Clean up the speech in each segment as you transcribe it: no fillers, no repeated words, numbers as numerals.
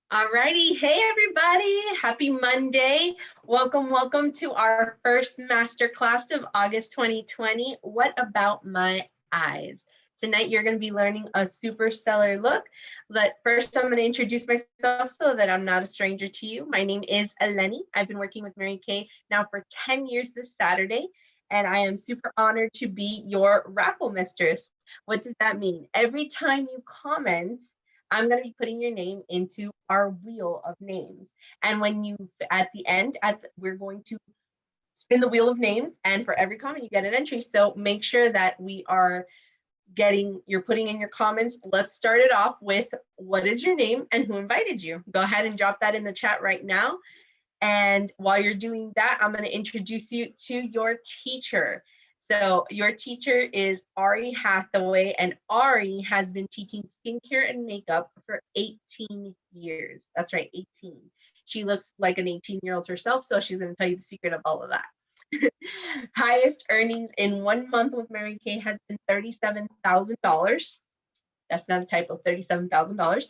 Alrighty, hey everybody, happy Monday. Welcome to our first masterclass of August 2020. What about my eyes? Tonight you're going to be learning a super stellar look. But first I'm going to introduce myself so that I'm not a stranger to you. My name is Eleni. I've been working with Mary Kay now for 10 years this Saturday, and I am super honored to be your raffle mistress. What does that mean? Every time you comment, I'm going to be putting your name into our wheel of names. And when you, at the end, we're going to spin the wheel of names. And for every comment, you get an entry. So make sure that you're putting in your comments. Let's start it off with what is your name and who invited you? Go ahead and drop that in the chat right now. And while you're doing that, I'm going to introduce you to your teacher. So your teacher is Ari Hathaway, and Ari has been teaching skincare and makeup for 18 years. That's right, 18. She looks like an 18-year-old herself, so she's going to tell you the secret of all of that. Highest earnings in 1 month with Mary Kay has been $37,000. That's not a typo, $37,000.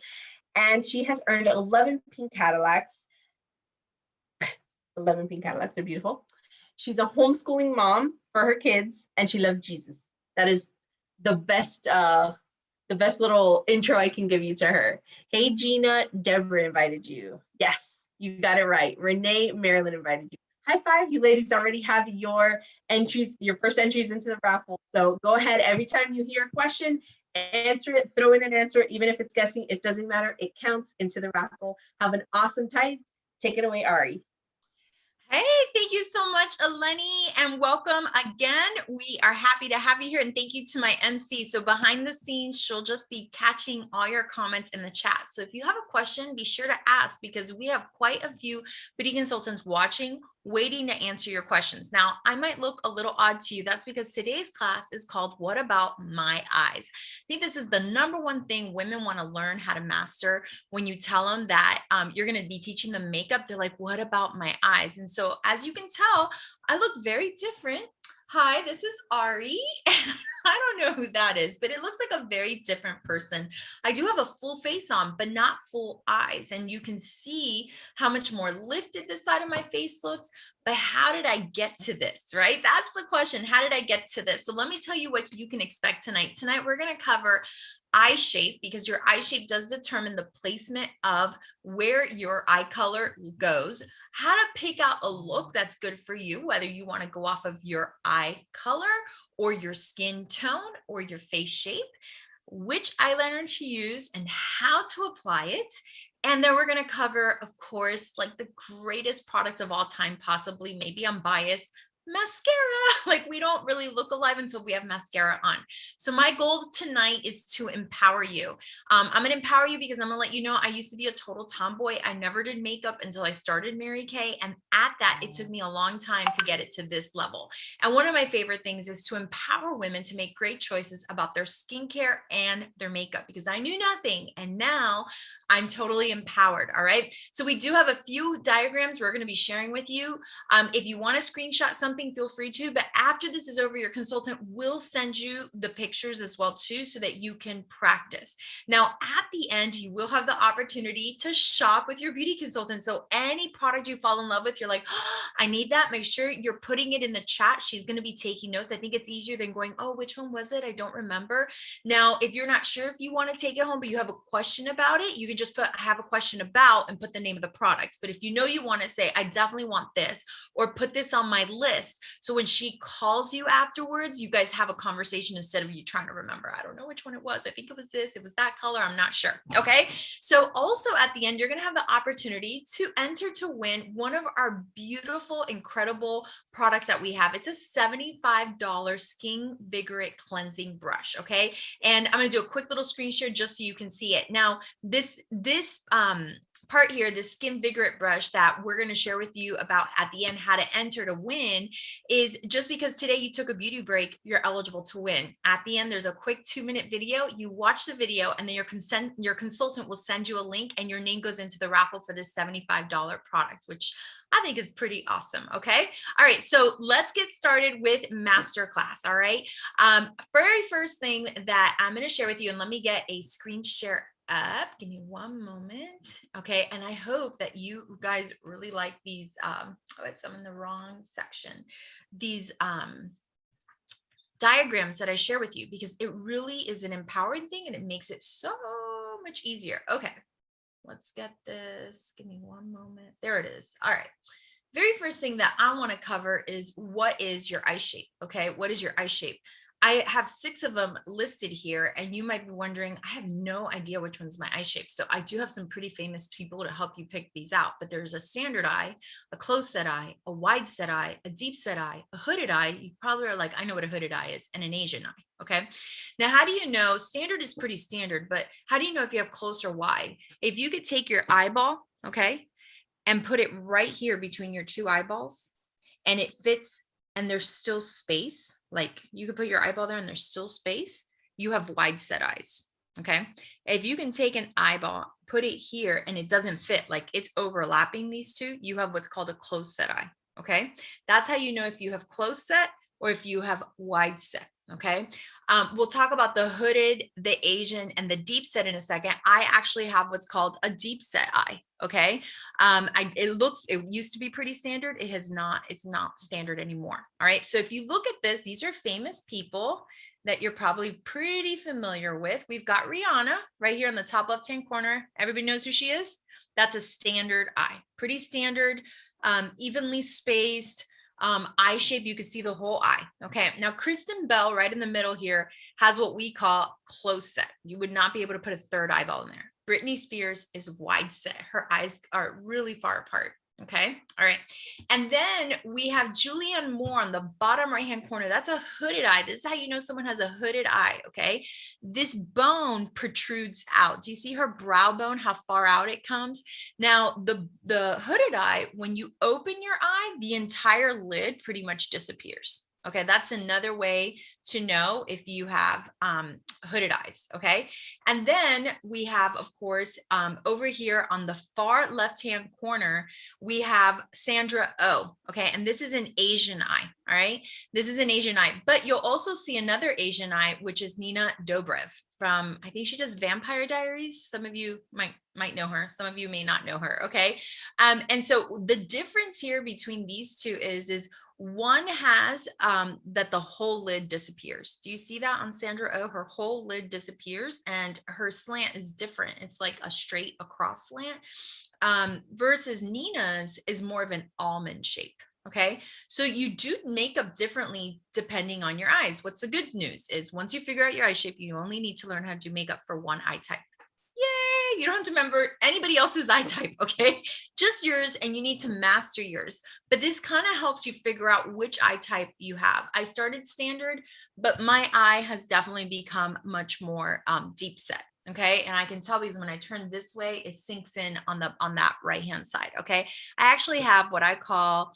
And she has earned 11 pink Cadillacs. 11 pink Cadillacs, they're beautiful. She's a homeschooling mom for her kids, and she loves Jesus. That is the best little intro I can give you to her. Hey, Gina, Deborah invited you. Yes, you got it right. Renee, Marilyn invited you. High five, you ladies already have your entries, your first entries into the raffle. So go ahead, every time you hear a question, answer it, throw in an answer, even if it's guessing, it doesn't matter. It counts into the raffle. Have an awesome time. Take it away, Ari. Hey, thank you so much, Eleni, and welcome again. We are happy to have you here, and thank you to my MC. So behind the scenes, she'll just be catching all your comments in the chat. So if you have a question, be sure to ask, because we have quite a few beauty consultants watching, waiting to answer your questions. Now, I might look a little odd to you. That's because today's class is called What About My Eyes? I think this is the number one thing women want to learn how to master. When you tell them that you're going to be teaching them makeup, they're like, what about my eyes? And so as you can tell, I look very different. Hi, this is Ari. I don't know who that is, but it looks like a very different person. I do have a full face on, but not full eyes. And you can see how much more lifted this side of my face looks. But how did I get to this, right? That's the question. How did I get to this? So let me tell you what you can expect tonight. Tonight, we're going to cover eye shape, because your eye shape does determine the placement of where your eye color goes, how to pick out a look that's good for you, whether you want to go off of your eye color or your skin tone or your face shape, which eyeliner to use and how to apply it. And then we're going to cover, of course, like the greatest product of all time, possibly, maybe I'm biased, mascara. Like, we don't really look alive until we have mascara on. So my goal tonight is to empower you. I'm going to empower you because I'm going to let you know I used to be a total tomboy. I never did makeup until I started Mary Kay. And at that, it took me a long time to get it to this level. And one of my favorite things is to empower women to make great choices about their skincare and their makeup, because I knew nothing. And now I'm totally empowered. All right. So we do have a few diagrams we're going to be sharing with you. If you want to screenshot something, feel free to, but after this is over, your consultant will send you the pictures as well too, so that you can practice. Now, at the end, you will have the opportunity to shop with your beauty consultant. So any product you fall in love with, you're like, oh, I need that. Make sure you're putting it in the chat. She's going to be taking notes. I think it's easier than going, oh, which one was it? I don't remember. Now, if you're not sure if you want to take it home, but you have a question about it, you can just put, I have a question about, and put the name of the product. But if you know you want to say, I definitely want this, or put this on my list, so when she calls you afterwards, you guys have a conversation instead of you trying to remember, I don't know which one it was. I think it was this, it was that color. I'm not sure. Okay. So also at the end, you're going to have the opportunity to enter to win one of our beautiful, incredible products that we have. It's a $75 Skin Vigorate Cleansing Brush. Okay. And I'm going to do a quick little screen share just so you can see it. Now, this part here, the Skin Vigorate brush that we're going to share with you about at the end, how to enter to win, is just because today you took a beauty break, you're eligible to win. At the end, there's a quick 2-minute video. You watch the video, and then your consultant will send you a link, and your name goes into the raffle for this $75 product, which I think is pretty awesome. Okay. All right. So let's get started with Masterclass. All right. Very first thing that I'm going to share with you, and let me get a screen share up. Give me one moment. Okay. And I hope that you guys really like these. Oh, I'm in the wrong section. These diagrams that I share with you, because it really is an empowering thing and it makes it so much easier. Okay. Let's get this. Give me one moment. There it is. All right. Very first thing that I want to cover is, what is your eye shape? Okay. What is your eye shape? I have 6 of them listed here, and you might be wondering, I have no idea which one's my eye shape. So I do have some pretty famous people to help you pick these out, but there's a standard eye, a closed set eye, a wide set eye, a deep set eye, a hooded eye. You probably are like, I know what a hooded eye is, and an Asian eye. Okay. Now, how do you know? Standard is pretty standard, but how do you know if you have close or wide? If you could take your eyeball, okay, and put it right here between your 2 eyeballs, and it fits, and there's still space, like you could put your eyeball there and there's still space, you have wide set eyes. Okay. If you can take an eyeball, put it here, and it doesn't fit, like it's overlapping these 2, you have what's called a closed set eye. Okay. That's how you know if you have closed set or if you have wide set. Okay. We'll talk about the hooded, the Asian, and the deep set in a second. I actually have what's called a deep set eye. Okay. It used to be pretty standard. It's not standard anymore. All right. So if you look at this, these are famous people that you're probably pretty familiar with. We've got Rihanna right here in the top left-hand corner. Everybody knows who she is. That's a standard eye, pretty standard, evenly spaced. Eye shape, you can see the whole eye. Okay. Now, Kristen Bell right in the middle here has what we call close set. You would not be able to put a 3rd eyeball in there. Britney Spears is wide set. Her eyes are really far apart. Okay. All right. And then we have Julianne Moore on the bottom right-hand corner. That's a hooded eye. This is how you know someone has a hooded eye. Okay. This bone protrudes out. Do you see her brow bone, how far out it comes? Now, the hooded eye, when you open your eye, the entire lid pretty much disappears. Okay, that's another way to know if you have hooded eyes. Okay, and then we have, of course, over here on the far left-hand corner, we have Sandra Oh. Okay, and this is an Asian eye. All right, this is an Asian eye, but you'll also see another Asian eye, which is Nina Dobrev from, I think she does Vampire Diaries. Some of you might know her. Some of you may not know her. Okay, and so the difference here between these 2 is one has that the whole lid disappears. Do you see that on Sandra Oh? Her whole lid disappears and her slant is different. It's like a straight across slant, versus Nina's is more of an almond shape. Okay. So you do makeup differently depending on your eyes. What's the good news is, once you figure out your eye shape, you only need to learn how to do makeup for one eye type. Yay, you don't have to remember anybody else's eye type, okay? Just yours, and you need to master yours. But this kind of helps you figure out which eye type you have. I started standard, but my eye has definitely become much more deep set. Okay. And I can tell because when I turn this way, it sinks in on that right-hand side. Okay. I actually have what I call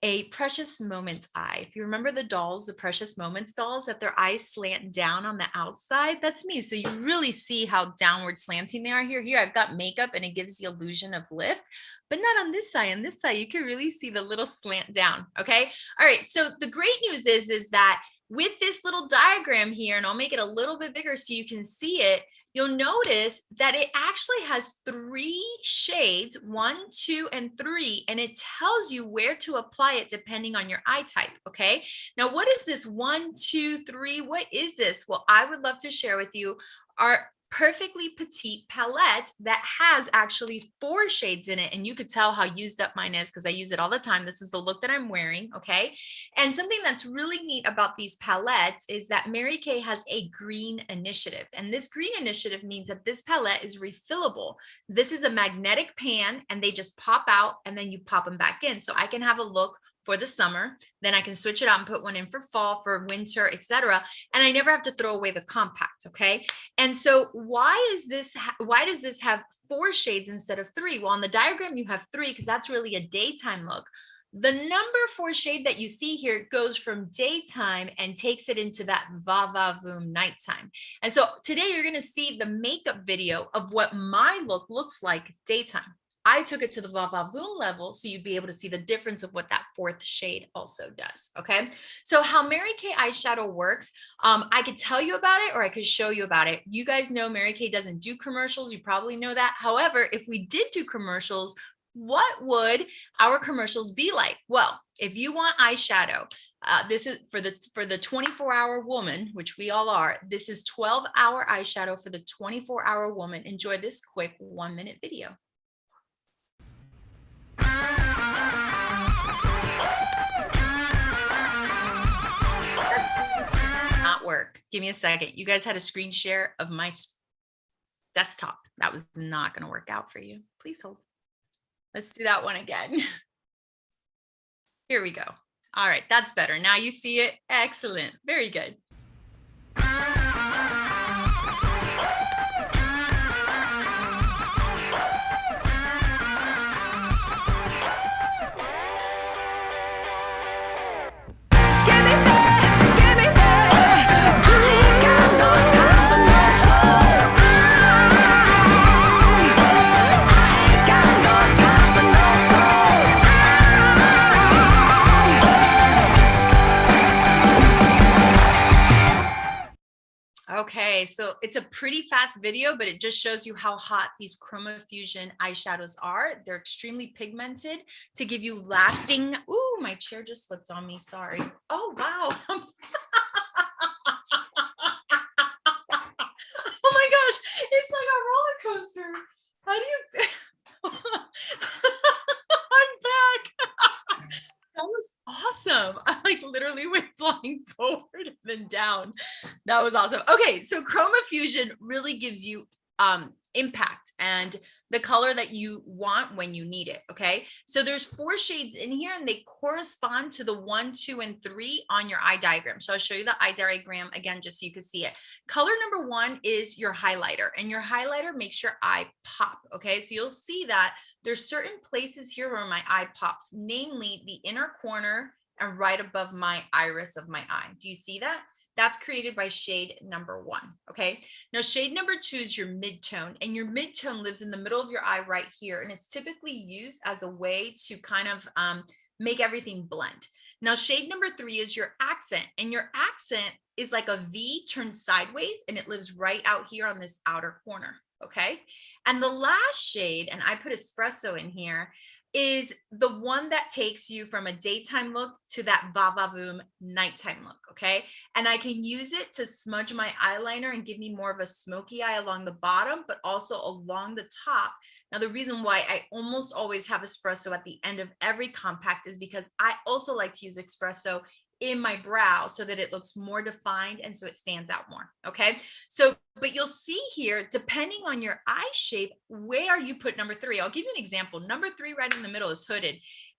a Precious Moments eye. If you remember the dolls, the Precious Moments dolls, that their eyes slant down on the outside, that's me. So you really see how downward slanting they are here. Here I've got makeup and it gives the illusion of lift, but not on this side. On this side, you can really see the little slant down. Okay. All right. So the great news is that with this little diagram here, and I'll make it a little bit bigger so you can see it, you'll notice that it actually has 3 shades, 1, 2, and 3, and it tells you where to apply it depending on your eye type. Okay. Now, what is this 1, 2, 3? What is this? Well, I would love to share with you our perfectly petite palette that has actually 4 shades in it. And you could tell how used up mine is because I use it all the time. This is the look that I'm wearing. Okay. And something that's really neat about these palettes is that Mary Kay has a green initiative. And this green initiative means that this palette is refillable. This is a magnetic pan and they just pop out and then you pop them back in. So I can have a look for the summer, then I can switch it out and put one in for fall, for winter, etc. And I never have to throw away the compact. Okay. And so why does this have 4 shades instead of 3? Well, on the diagram, you have 3 because that's really a daytime look. The number 4 shade that you see here goes from daytime and takes it into that va-va-voom nighttime. And so today you're going to see the makeup video of what my look looks like daytime. I took it to the Va Va Voom level so you'd be able to see the difference of what that fourth shade also does, okay? So how Mary Kay eyeshadow works, I could tell you about it or I could show you about it. You guys know Mary Kay doesn't do commercials. You probably know that. However, if we did do commercials, what would our commercials be like? Well, if you want eyeshadow, this is for the 24-hour woman, which we all are. This is 12-hour eyeshadow for the 24-hour woman. Enjoy this quick 1-minute video. Not work. Give me a second. You guys had a screen share of my desktop. That was not going to work out for you. Please hold. Let's do that one again. Here we go. All right, that's better. Now you see it. Excellent. Very good. Okay, so it's a pretty fast video, but it just shows you how hot these Chroma Fusion eyeshadows are. They're extremely pigmented to give you lasting. Ooh, my chair just slipped on me. Sorry. Oh, wow. Oh my gosh, it's like a roller coaster. How do you? I'm back. That was awesome. I like literally went flying forward and then down. That was awesome. Okay, so Chroma Fusion really gives you impact and the color that you want when you need it. Okay, so there's 4 shades in here and they correspond to the 1, 2, and 3 on your eye diagram. So I'll show you the eye diagram again just so you can see it. Color number 1 is your highlighter, and your highlighter makes your eye pop. Okay, so you'll see that there's certain places here where my eye pops, namely the inner corner and right above my iris of my eye. Do you see that? That's created by shade number 1. Okay, now shade number 2 is your mid-tone, and your mid-tone lives in the middle of your eye right here, and it's typically used as a way to kind of make everything blend. Now shade number 3 is your accent, and your accent is like a V turned sideways, and it lives right out here on this outer corner. Okay, and the last shade, and I put espresso in here, is the one that takes you from a daytime look to that Va Va Voom nighttime look, okay? And I can use it to smudge my eyeliner and give me more of a smoky eye along the bottom, but also along the top. Now, the reason why I almost always have espresso at the end of every compact is because I also like to use espresso in my brow so that it looks more defined and so it stands out more. Okay, so but you'll see here, depending on your eye shape, where you put number 3. I'll give you an example. Number 3 right in the middle is hooded,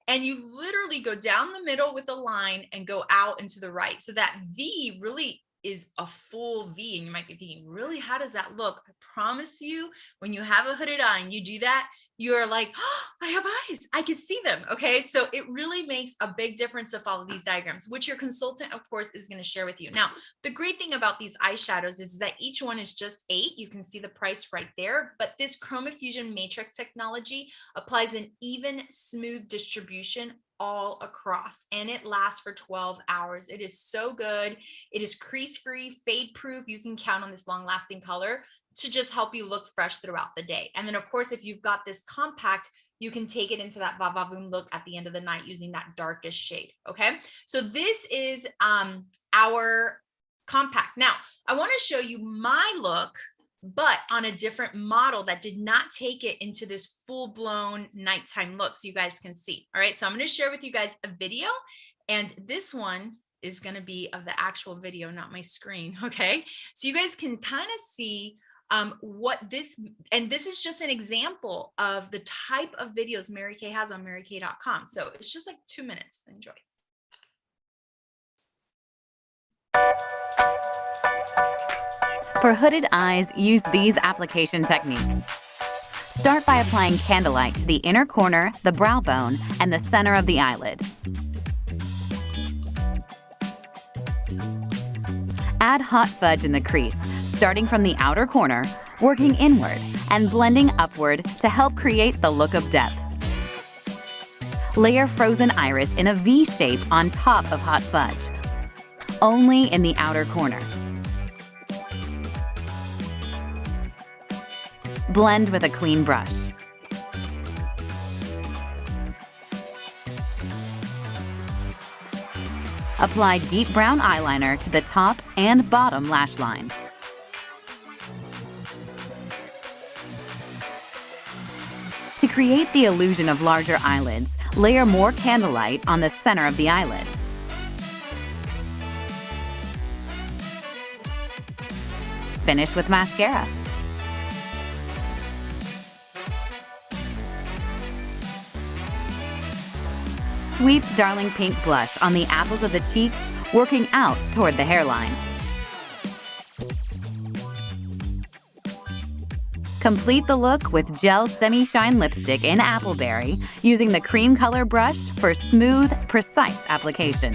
and you literally go down the middle with a line and go out and to the right. So that V really is a full V, and you might be thinking, really, how does that look? I promise you, when you have a hooded eye and you do that, you're like, oh, I have eyes, I can see them. Okay, so it really makes a big difference to follow these diagrams, which your consultant, of course, is going to share with you. Now, the great thing about these eyeshadows is that each one is just 8. You can see the price right there, but this Chroma Fusion Matrix technology applies an even, smooth distribution all across, and it lasts for 12 hours. It is so good. It is crease free, fade proof. You can count on this long lasting color to just help you look fresh throughout the day. And then of course, if you've got this compact, you can take it into that Va Va Voom look at the end of the night using that darkest shade. Okay, so this is our compact. Now I want to show you my look, but on a different model that did not take it into this full-blown nighttime look, so you guys can see. All right, so I'm going to share with you guys a video, and this one is going to be of the actual video, not my screen. Okay, so you guys can kind of see what this, and this is just an example of the type of videos Mary Kay has on marykay.com. So it's just like 2 minutes. Enjoy. For hooded eyes, use these application techniques. Start by applying candlelight to the inner corner, the brow bone, and the center of the eyelid. Add hot fudge in the crease, starting from the outer corner, working inward and blending upward to help create the look of depth. Layer frozen iris in a V shape on top of hot fudge, only in the outer corner. Blend with a clean brush. Apply deep brown eyeliner to the top and bottom lash line. To create the illusion of larger eyelids, layer more candlelight on the center of the eyelid. Finish with mascara. Sweep Darling Pink blush on the apples of the cheeks, working out toward the hairline. Complete the look with Gel Semi-Shine Lipstick in Appleberry, using the cream color brush for smooth, precise application.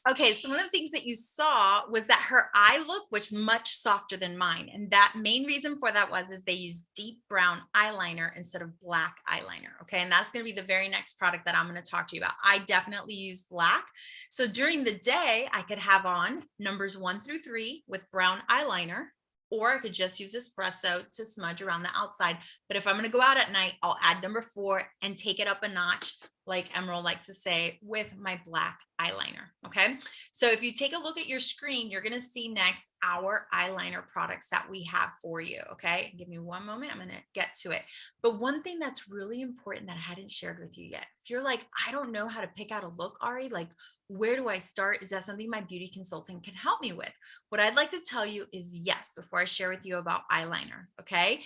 Okay, so one of the things that you saw was that her eye look was much softer than mine. And that main reason for that is they used deep brown eyeliner instead of black eyeliner. Okay, and that's going to be the very next product that I'm going to talk to you about. I definitely use black. So during the day, I could have on numbers 1 through 3 with brown eyeliner, or I could just use espresso to smudge around the outside. But if I'm going to go out at night, I'll add number 4 and take it up a notch, like Emerald likes to say, with my black eyeliner. Okay, so if you take a look at your screen, you're going to see next our eyeliner products that we have for you. Okay, give me one moment, I'm going to get to it. But one thing that's really important that I hadn't shared with you yet, if you're like, I don't know how to pick out a look, Ari, like, where do I start? Is that something my beauty consultant can help me with? What I'd like to tell you is yes, before I share with you about eyeliner, okay?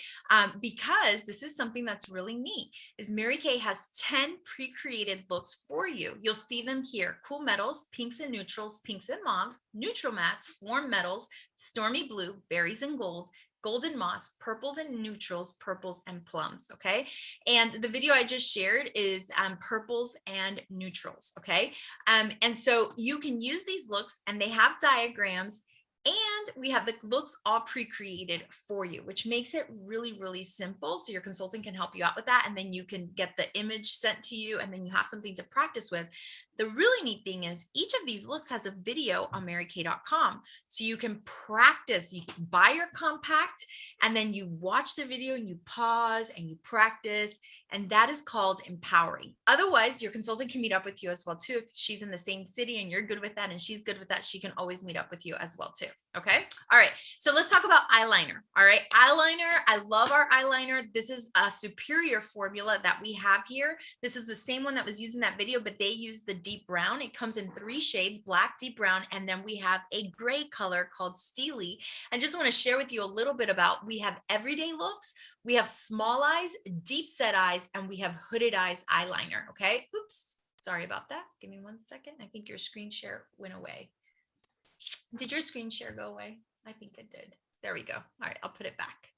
Because this is something that's really neat, is Mary Kay has 10 pre-created looks for you. You'll see them here: cool metals, pinks and neutrals, pinks and mauves, neutral mattes, warm metals, stormy blue, berries and gold, golden moss, purples and neutrals, purples and plums. Okay, and the video I just shared is purples and neutrals. Okay, and so you can use these looks, and they have diagrams, and we have the looks all pre-created for you, which makes it really, really simple. So your consultant can help you out with that, and then you can get the image sent to you, and then you have something to practice with. The really neat thing is each of these looks has a video on marykay.com. So you can practice. You can buy your compact, and then you watch the video and you pause and you practice. And that is called empowering. Otherwise, your consultant can meet up with you as well too. If she's in the same city and you're good with that and she's good with that, she can always meet up with you as well too. Okay. All right. So let's talk about eyeliner. All right. Eyeliner. I love our eyeliner. This is a superior formula that we have here. This is the same one that was used in that video, but they use the deep brown. It comes in 3 shades: black, deep brown, and then we have a gray color called Steely. And just want to share with you a little bit about, we have everyday looks, we have small eyes, deep set eyes, and we have hooded eyes eyeliner. Okay. Oops. Sorry about that. Give me 1 second. I think your screen share went away. Did your screen share go away? I think it did. There we go. All right. I'll put it back.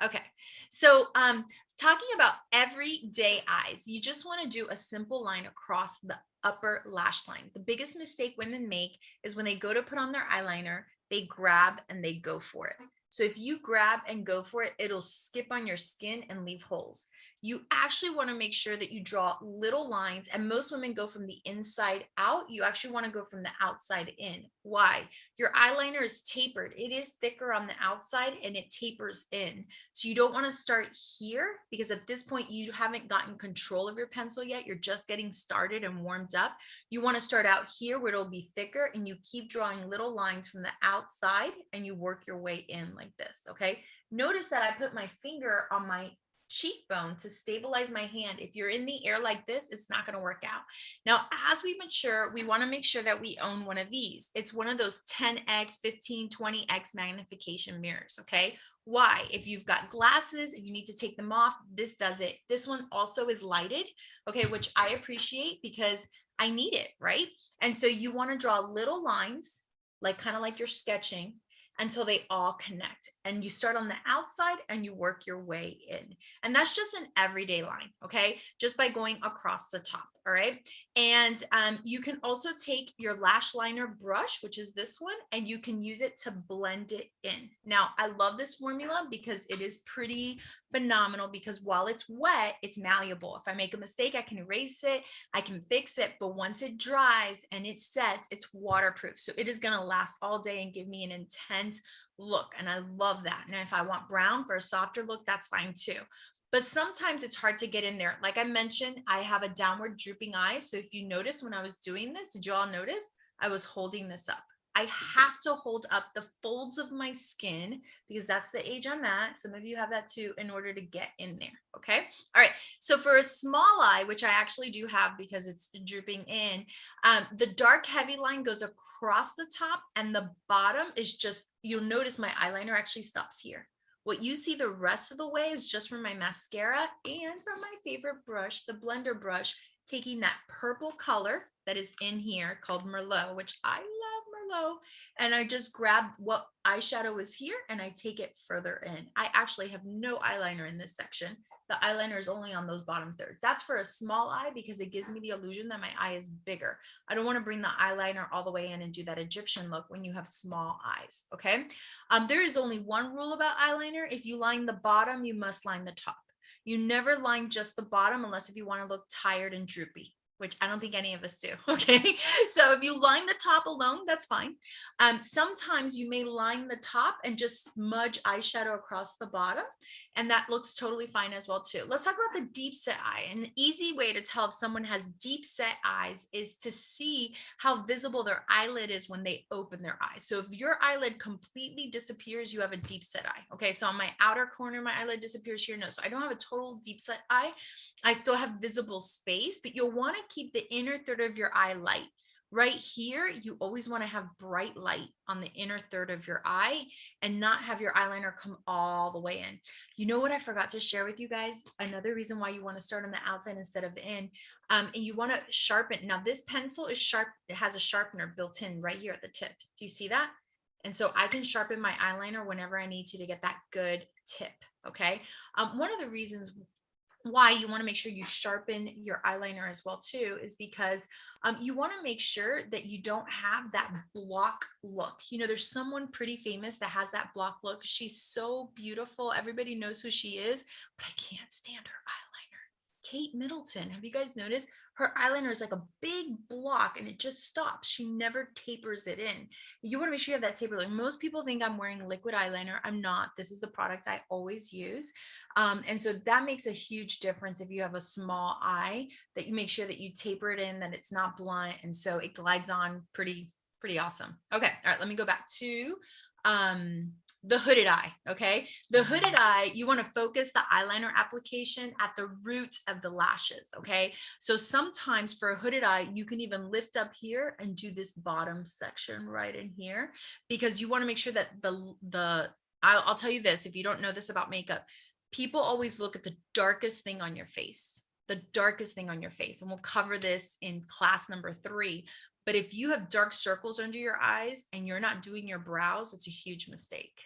Okay. So talking about everyday eyes, you just want to do a simple line across the upper lash line. The biggest mistake women make is when they go to put on their eyeliner, they grab and they go for it. So if you grab and go for it, it'll skip on your skin and leave holes. You actually want to make sure that you draw little lines, and most women go from the inside out. You actually want to go from the outside in. Why? Your eyeliner is tapered. It is thicker on the outside and it tapers in. So you don't want to start here, because at this point you haven't gotten control of your pencil yet. You're just getting started and warmed up. You want to start out here where it'll be thicker, and you keep drawing little lines from the outside and you work your way in like this. Okay. Notice that I put my finger on my cheekbone to stabilize my hand. If you're in the air like this, it's not going to work out. Now, as we mature, we want to make sure that we own one of these. It's one of those 10x, 15, 20x magnification mirrors. Okay. Why? If you've got glasses, if you need to take them off, this does it. This one also is lighted. Okay. Which I appreciate because I need it. Right. And so you want to draw little lines, like kind of like you're sketching. until they all connect. And you start on the outside and you work your way in. And that's just an everyday line, okay? Just by going across the top, all right? And you can also take your lash liner brush, which is this one, and you can use it to blend it in. Now, I love this formula because it is pretty phenomenal, because while it's wet, it's malleable. If I make a mistake, I can erase it, I can fix it, but once it dries and it sets, it's waterproof. So it is gonna last all day and give me an intense look. And I love that. And if I want brown for a softer look, that's fine too. But sometimes it's hard to get in there. Like I mentioned, I have a downward drooping eye. So if you notice when I was doing this, did you all notice? I was holding this up. I have to hold up the folds of my skin because that's the age I'm at. Some of you have that too, in order to get in there. Okay. All right. So for a small eye, which I actually do have because it's drooping in, the dark heavy line goes across the top, and the bottom is just, you'll notice my eyeliner actually stops here. What you see the rest of the way is just from my mascara and from my favorite brush, the blender brush, taking that purple color that is in here called Merlot, which I love Merlot. And I just grab what eyeshadow is here and I take it further in. I actually have no eyeliner in this section. The eyeliner is only on those bottom thirds. That's for a small eye because it gives me the illusion that my eye is bigger. I don't want to bring the eyeliner all the way in and do that Egyptian look when you have small eyes, okay? There is only one rule about eyeliner. If you line the bottom, you must line the top. You never line just the bottom unless if you want to look tired and droopy, which I don't think any of us do. Okay. So if you line the top alone, that's fine. Sometimes you may line the top and just smudge eyeshadow across the bottom, and that looks totally fine as well too. Let's talk about the deep set eye. An easy way to tell if someone has deep set eyes is to see how visible their eyelid is when they open their eyes. So if your eyelid completely disappears, you have a deep set eye. Okay. So on my outer corner, my eyelid disappears here. No, so I don't have a total deep set eye. I still have visible space, but you'll want to keep the inner third of your eye light. Right here, you always want to have bright light on the inner third of your eye and not have your eyeliner come all the way in. You know what I forgot to share with you guys? Another reason why you want to start on the outside instead of the in, and you want to sharpen. Now this pencil is sharp. It has a sharpener built in right here at the tip. Do you see that? And so I can sharpen my eyeliner whenever I need to get that good tip. Okay. One of the reasons why you want to make sure you sharpen your eyeliner as well too is because you want to make sure that you don't have that block look. You know, there's someone pretty famous that has that block look. She's so beautiful. Everybody knows who she is, but I can't stand her eyeliner. Kate Middleton. Have you guys noticed? Her eyeliner is like a big block and it just stops. She never tapers it in. You want to make sure you have that taper. Like most people think I'm wearing liquid eyeliner. I'm not. This is the product I always use. And so that makes a huge difference if you have a small eye, that you make sure that you taper it in, that it's not blunt. And so it glides on pretty awesome. Okay. All right. Let me go back to the hooded eye. Okay. The hooded eye, you want to focus the eyeliner application at the roots of the lashes. Okay. So sometimes for a hooded eye, you can even lift up here and do this bottom section right in here, because you want to make sure that I'll tell you this, if you don't know this about makeup, people always look at the darkest thing on your face, the darkest thing on your face. And we'll cover this in class number 3. But if you have dark circles under your eyes and you're not doing your brows, it's a huge mistake.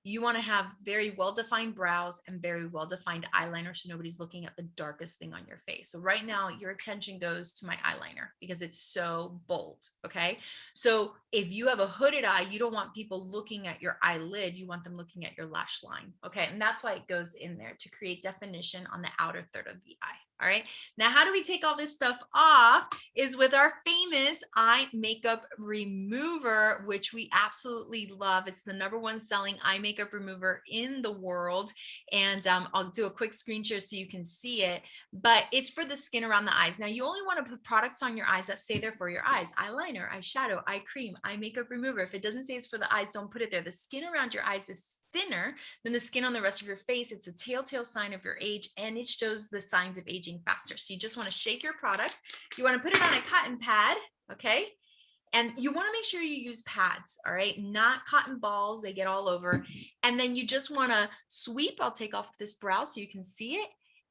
You want to have very well-defined brows and very well-defined eyeliner so nobody's looking at the darkest thing on your face. So right now your attention goes to my eyeliner because it's so bold, okay? So if you have a hooded eye, you don't want people looking at your eyelid, you want them looking at your lash line, okay? And that's why it goes in there, to create definition on the outer third of the eye. All right. Now, how do we take all this stuff off? Is with our famous eye makeup remover, which we absolutely love. It's the #1 selling eye makeup remover in the world. And I'll do a quick screen share so you can see it, but it's for the skin around the eyes. Now, you only want to put products on your eyes that say they're for your eyes: eyeliner, eyeshadow, eye cream, eye makeup remover. If it doesn't say it's for the eyes, don't put it there. The skin around your eyes is thinner than the skin on the rest of your face. It's a telltale sign of your age, and it shows the signs of aging faster. So you just want to shake your product. You want to put it on a cotton pad, okay? And you want to make sure you use pads, all right? Not cotton balls, they get all over. And then you just want to sweep. I'll take off this brow so you can see it.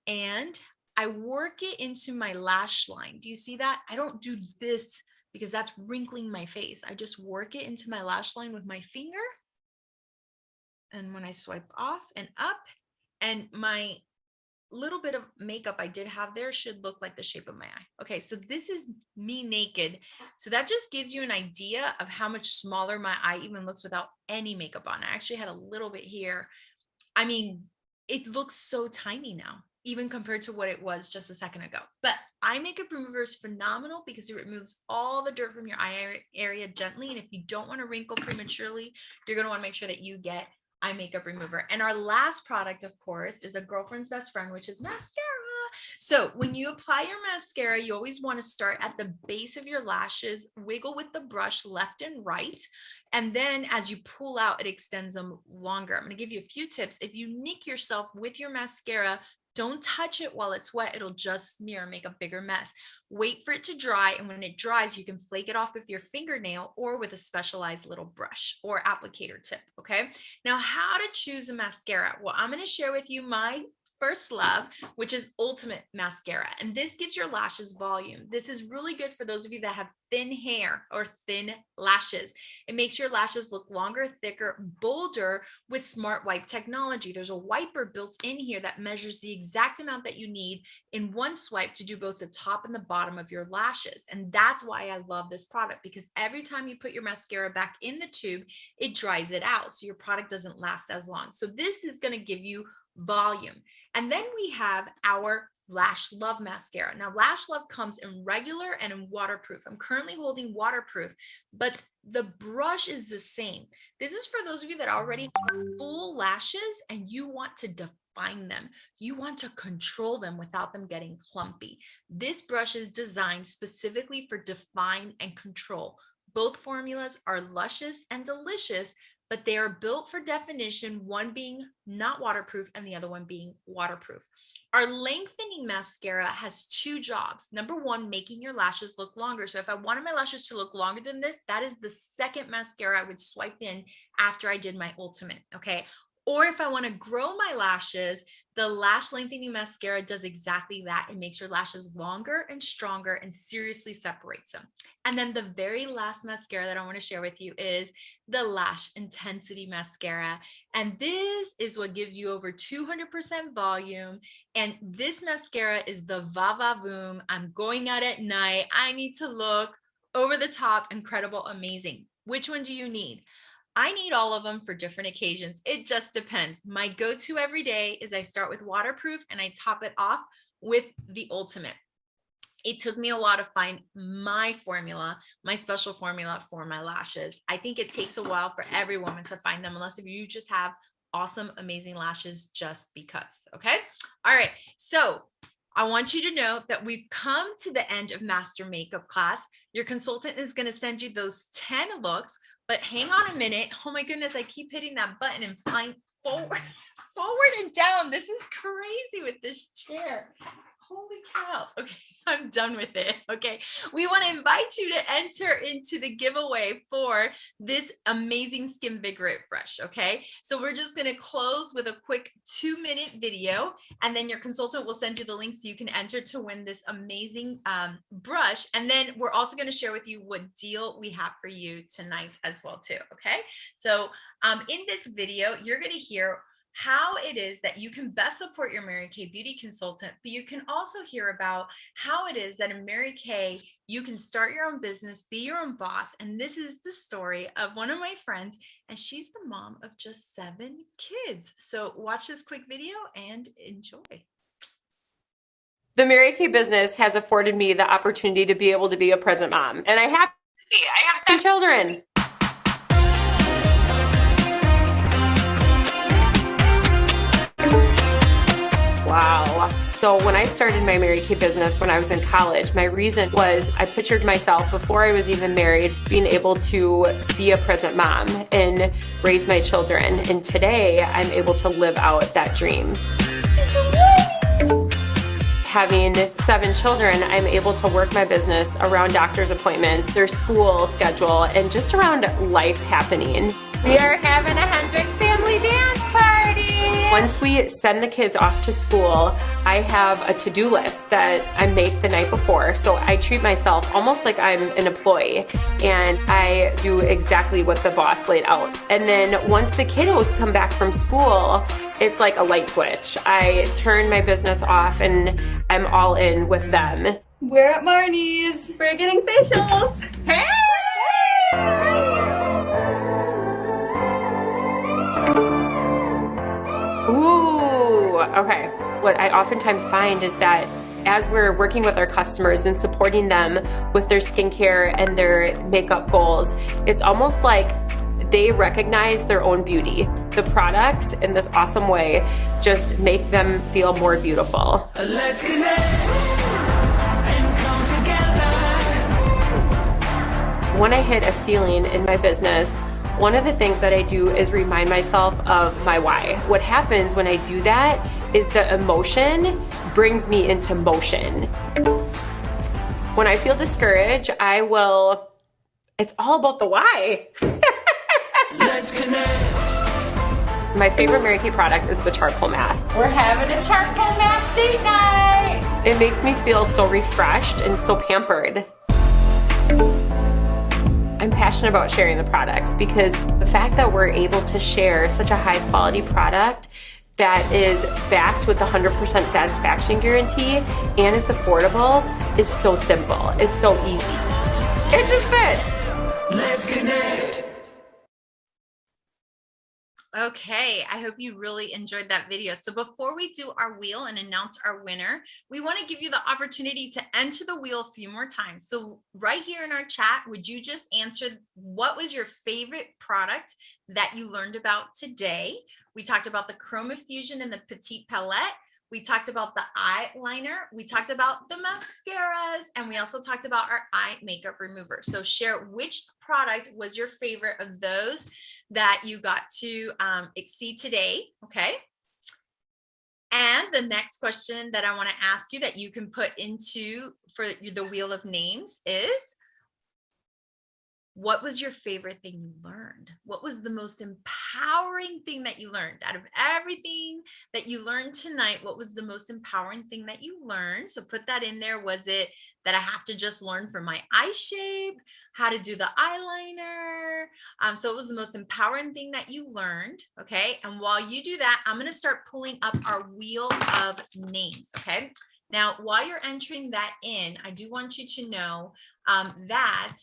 And I work it into my lash line. Do you see that? I don't do this because that's wrinkling my face. I just work it into my lash line with my finger. And when I swipe off and up, and my little bit of makeup I did have there should look like the shape of my eye. Okay, so this is me naked. So that just gives you an idea of how much smaller my eye even looks without any makeup on. I actually had a little bit here. I mean, it looks so tiny now, even compared to what it was just a second ago. But eye makeup remover is phenomenal because it removes all the dirt from your eye area gently. And if you don't want to wrinkle prematurely, you're going to want to make sure that you get eye makeup remover. And our last product, of course, is a girlfriend's best friend, which is mascara. So when you apply your mascara, you always want to start at the base of your lashes, wiggle with the brush left and right. And then as you pull out, it extends them longer. I'm going to give you a few tips. If you nick yourself with your mascara, don't touch it while it's wet. It'll just smear and make a bigger mess. Wait for it to dry. And when it dries, you can flake it off with your fingernail or with a specialized little brush or applicator tip. Okay. Now, how to choose a mascara? Well, I'm going to share with you my first love, which is Ultimate Mascara. And this gives your lashes volume. This is really good for those of you that have thin hair or thin lashes. It makes your lashes look longer, thicker, bolder with Smart Wipe technology. There's a wiper built in here that measures the exact amount that you need in one swipe to do both the top and the bottom of your lashes. And that's why I love this product, because every time you put your mascara back in the tube, it dries it out. So your product doesn't last as long. So this is going to give you volume. And then we have our Lash Love mascara. Now, Lash Love comes in regular and in waterproof. I'm currently holding waterproof, but the brush is the same. This is for those of you that already have full lashes and you want to define them. You want to control them without them getting clumpy. This brush is designed specifically for define and control. Both formulas are luscious and delicious, but they are built for definition, one being not waterproof and the other one being waterproof. Our lengthening mascara has two jobs. Number one, making your lashes look longer. So if I wanted my lashes to look longer than this, that is the second mascara I would swipe in after I did my Ultimate, okay? Or if I want to grow my lashes, the lash lengthening mascara does exactly that. It makes your lashes longer and stronger and seriously separates them. And then the very last mascara that I want to share with you is the Lash Intensity Mascara. And this is what gives you over 200% volume. And this mascara is the Va Va Voom. I'm going out at night. I need to look over the top, incredible, amazing. Which one do you need? I need all of them for different occasions. It just depends. My go-to every day is I start with waterproof and I top it off with the Ultimate. It took me a while to find my formula, my special formula for my lashes. I think it takes a while for every woman to find them, unless if you just have awesome, amazing lashes just because, okay? All right, so I want you to know that we've come to the end of Master Makeup class. Your consultant is gonna send you those 10 looks. But hang on a minute. Oh my goodness, I keep hitting that button and flying forward and down. This is crazy with this chair. Holy cow. Okay, I'm done with it. Okay, we want to invite you to enter into the giveaway for this amazing Skin Vigorate brush. Okay, so we're just going to close with a quick 2-minute video, and then your consultant will send you the link so you can enter to win this amazing brush. And then we're also going to share with you what deal we have for you tonight as well too. Okay, so in this video, you're going to hear how it is that you can best support your Mary Kay beauty consultant, but you can also hear about how it is that in Mary Kay, you can start your own business, be your own boss. And this is the story of one of my friends, and she's the mom of just 7 kids. So watch this quick video and enjoy. The Mary Kay business has afforded me the opportunity to be able to be a present mom. And I have 7 children. Wow. So when I started my Mary Kay business when I was in college, my reason was I pictured myself before I was even married being able to be a present mom and raise my children. And today I'm able to live out that dream. Having 7 children, I'm able to work my business around doctor's appointments, their school schedule, and just around life happening. We are having a Hendrick family dance party. Once we send the kids off to school, I have a to-do list that I make the night before. So I treat myself almost like I'm an employee, and I do exactly what the boss laid out. And then once the kiddos come back from school, it's like a light switch. I turn my business off and I'm all in with them. We're at Marnie's. We're getting facials. Hey! Ooh, okay. What I oftentimes find is that as we're working with our customers and supporting them with their skincare and their makeup goals, it's almost like they recognize their own beauty. The products in this awesome way just make them feel more beautiful. Let's connect and come together. When I hit a ceiling in my business, one of the things that I do is remind myself of my why. What happens when I do that is the emotion brings me into motion. When I feel discouraged, it's all about the why. Let's connect. My favorite Mary Kay product is the charcoal mask. We're having a charcoal mask date night. It makes me feel so refreshed and so pampered. I'm passionate about sharing the products because the fact that we're able to share such a high quality product that is backed with a 100% satisfaction guarantee and it's affordable is so simple. It's so easy. It just fits. Let's connect. Okay, I hope you really enjoyed that video. So before we do our wheel and announce our winner, we want to give you the opportunity to enter the wheel a few more times. So right here in our chat, would you just answer what was your favorite product that you learned about today? We talked about the Chroma Fusion and the Petite Palette. We talked about the eyeliner, we talked about the mascaras, and we also talked about our eye makeup remover. So share which product was your favorite of those that you got to see today, okay? And the next question that I want to ask you that you can put into for the wheel of names is, what was your favorite thing you learned? What was the most empowering thing that you learned? Out of everything that you learned tonight, what was the most empowering thing that you learned? So put that in there. Was it that I have to just learn from my eye shape, how to do the eyeliner? So it was the most empowering thing that you learned, okay? And while you do that, I'm gonna start pulling up our wheel of names, okay? Now, while you're entering that in, I do want you to know that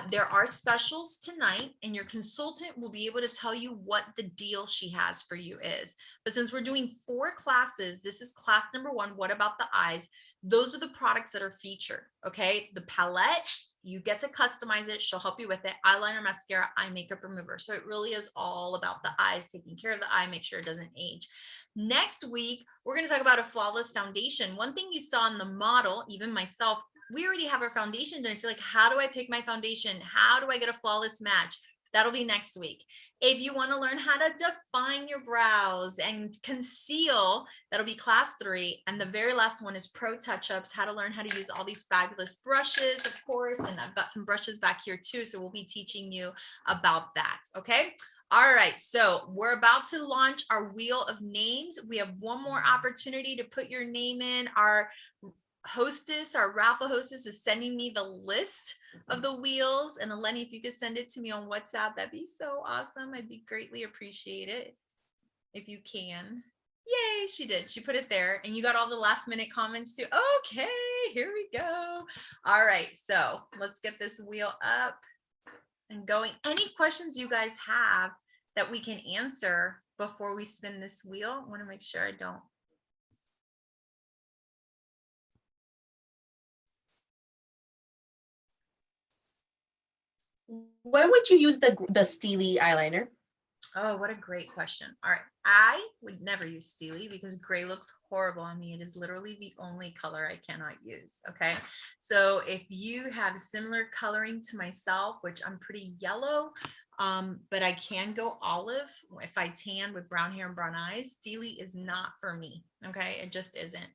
there are specials tonight, and your consultant will be able to tell you what the deal she has for you is. But since we're doing 4 classes, this is class number 1, what about the eyes? Those are the products that are featured, okay? The palette, you get to customize it. She'll help you with it. Eyeliner, mascara, eye makeup remover. So it really is all about the eyes, taking care of the eye, make sure it doesn't age. Next week, we're going to talk about a flawless foundation. One thing you saw in the model, even myself, we already have our foundation done. If you're like, how do I pick my foundation? How do I get a flawless match? That'll be next week. If you want to learn how to define your brows and conceal, that'll be class 3. And the very last one is pro touch-ups, how to learn how to use all these fabulous brushes, of course. And I've got some brushes back here too. So we'll be teaching you about that. Okay. All right. So we're about to launch our wheel of names. We have one more opportunity to put your name in. Our hostess, our raffle hostess, is sending me the list of the wheels. And Eleni, if you could send it to me on WhatsApp, that'd be so awesome. I'd be greatly appreciate it if you can. Yay, she did. She put it there, and you got all the last minute comments too. Okay, here we go. All right, so let's get this wheel up and going. Any questions you guys have that we can answer before we spin this wheel? I want to make sure I don't. When would you use the Steely eyeliner? Oh, what a great question. All right. I would never use Steely because gray looks horrible on me. It is literally the only color I cannot use. Okay. So if you have similar coloring to myself, which I'm pretty yellow, but I can go olive if I tan with brown hair and brown eyes, Steely is not for me. Okay. It just isn't.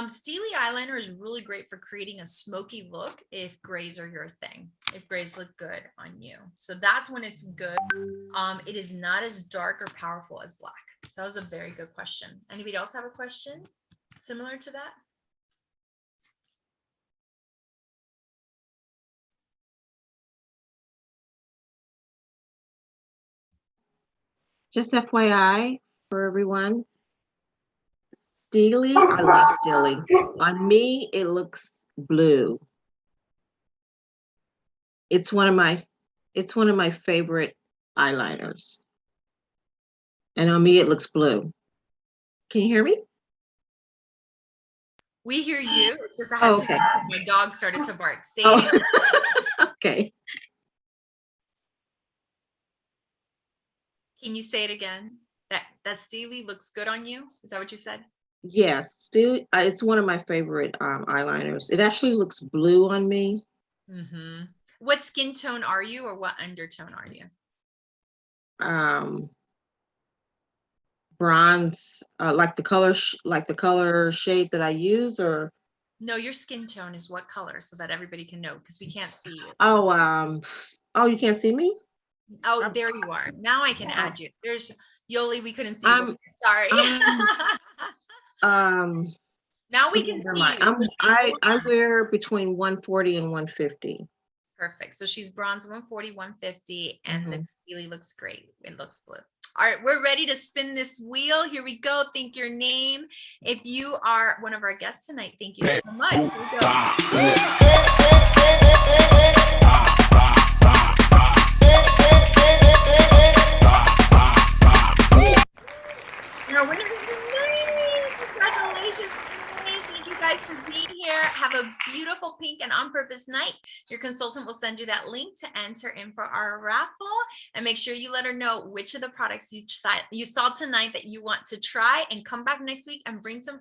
Steely eyeliner is really great for creating a smoky look if grays are your thing, if grays look good on you. So that's when it's good. It is not as dark or powerful as black. So that was a very good question. Anybody else have a question similar to that? Just FYI for everyone, Steely, I love Steely. On me, it looks blue. It's one of my favorite eyeliners. And on me, it looks blue. Can you hear me? We hear you. It's just I had okay. my dog started to bark. Say Oh. it again. Okay. Can you say it again? That Steely looks good on you? Is that what you said? Yes, Steely. It's one of my favorite eyeliners. It actually looks blue on me. Mm-hmm. What skin tone are you, or what undertone are you? Bronze, like the color shade that I use, or No, your skin tone is what color, so that everybody can know, because we can't see you. Oh, you can't see me? Oh, there you are. Now I can add you. There's Yoli. We couldn't see you. Sorry. Now we can see you. I wear between 140 and 150. Perfect. So she's bronze 140, 150, and the Steely looks great. It looks blue. All right, we're ready to spin this wheel. Here we go. Think your name. If you are one of our guests tonight, thank you so much. Here we go. Our winner is Renee. Congratulations, Renee. Thank you guys for being here. Have a beautiful pink and on purpose night. Your consultant will send you that link to enter in for our raffle, and make sure you let her know which of the products you saw tonight that you want to try, and come back next week and bring some